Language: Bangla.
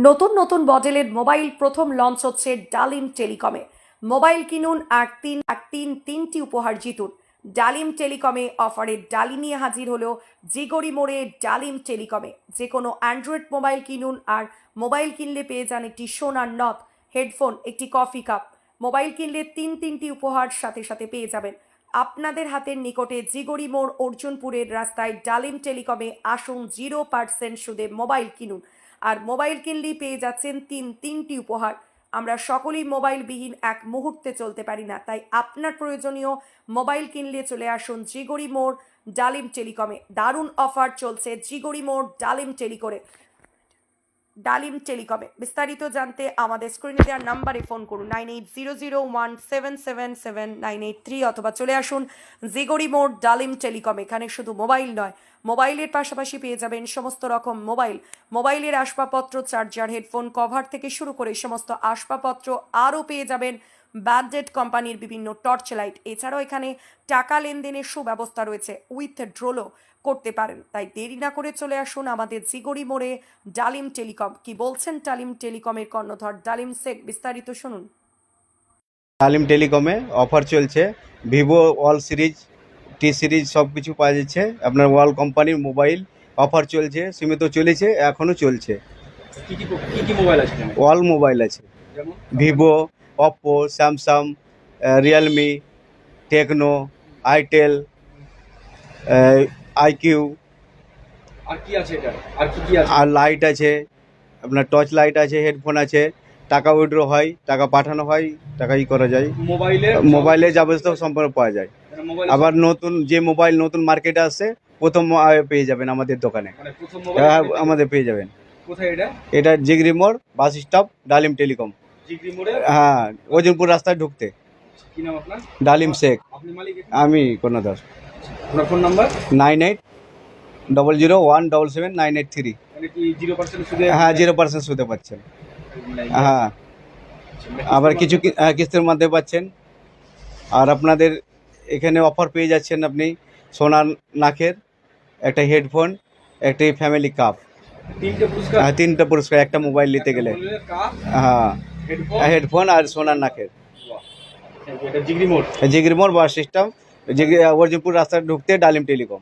নতুন নতুন মডেলের মোবাইল প্রথম লঞ্চ হচ্ছে ডালিম টেলিকমে। মোবাইল কিনুন আর তিনটি উপহার জিতুন। ডালিম টেলিকমে অফারে ডালি নিয়ে হাজির হলো জিগরি মোড়ে ডালিম টেলিকমে। যে কোনো অ্যান্ড্রয়েড মোবাইল কিনুন আর মোবাইল কিনলে পেয়ে যান একটি সোনার নথ, হেডফোন, একটি কফি কাপ। মোবাইল কিনলে তিনটি উপহার সাথে সাথে পেয়ে যাবেন। আপনাদের হাতের নিকটে জিগরি মোড় অর্জুনপুরের রাস্তায় ডালিম টেলিকমে আসুন। 0% সুদে মোবাইল কিনুন আর মোবাইল কিনলেই পেয়ে যাচ্ছেন তিনটি উপহার। আমরা সকলেই মোবাইলবিহীন এক মুহূর্তে চলতে পারি না, তাই আপনার প্রয়োজনীয় মোবাইল কিনলে চলে আসুন জিগরি মোড় ডালিম টেলিকমে। দারুণ অফার চলছে জিগরি মোড় ডালিম টেলিকমে। বিস্তারিত জানতে আমাদের স্ক্রিনে দেওয়ার নাম্বারে ফোন করুন 9800177798 অথবা চলে আসুন জিগরি মোড় ডালিম টেলিকম। এখানে শুধু মোবাইল নয়, মোবাইলের পাশাপাশি পেয়ে যাবেন সমস্ত রকম মোবাইলের আসবাবপত্র, চার্জার, হেডফোন, কভার থেকে শুরু করে সমস্ত আসবাবপত্র। আরও পেয়ে যাবেন ব্যান্ডেড কোম্পানির বিভিন্ন টর্চ লাইট। এছাড়াও এখানে টাকা লেনদেনের সুব্যবস্থা রয়েছে, উইথড্রলও করতে পারেন। তাই দেরি না করে চলে আসুন আমাদের জিগরি মোড়ে ডালিম টেলিকম। কি বলছেন ডালিম টেলিকমের কর্ণধর ডালিম শেখ, বিস্তারিত শুনুন। ডালিম টেলিকমে অফার চলছে। ভিভো অল সিরিজ, টি সিরিজ সব কিছু পাওয়া যাচ্ছে। আপনার ওয়াল কোম্পানির মোবাইল অফার চলছে, সীমিত চলেছে, এখনও চলছে। কি কি মোবাইল আছে? অল মোবাইল আছে, যেমন Vivo, Oppo, Samsung, Realme, Tecno, itel, iQOO. আর কি আছে এটা? আর কি আছে? আর লাইট আছে, আপনার টর্চ লাইট আছে, হেডফোন আছে, টাকা উইথড্র হয়, টাকা পাঠানো হয়, টাকা করা যায়। মোবাইলে যাবতীয় সম্পর্ক পাওয়া যায়। আবার নতুন যে মোবাইল নতুন মার্কেটে আসছে প্রথম পেয়ে যাবেন আমাদের দোকানে। মানে প্রথম মোবাইল আমাদের পেয়ে যাবেন। কোথায় এটা? এটা জিগরি মোড় বাস স্টপ, ডালিম টেলিকম। জিগরি মোড়ে? হ্যাঁ, অর্জুনপুর রাস্তায় ঢুকতে। কি নাম আপনার? ডালিম শেখ। আপনি মালিক? আমি কর্ণধর। আপনার ফোন নাম্বার? 9800177983। মানে কি 0% সুদে? হ্যাঁ, 0% সুদে পাচ্ছেন। হ্যাঁ, আবার কিছু কিস্তির মধ্যে পাচ্ছেন। আর আপনাদের এখানে অফার পেয়ে যাচ্ছেন আপনি সোনার নাকের, একটা হেডফোন, একটা ফ্যামিলি কাপ। তিনটা পুরস্কার একটা মোবাইল নিতে গেলে। হ্যাঁ, হেডফোন আর সোনার নাকের। এটা জিগরি মোড় বাস সিস্টেম, অর্জুনপুর রাস্তায় ঢুকতে ডালিম টেলিকম।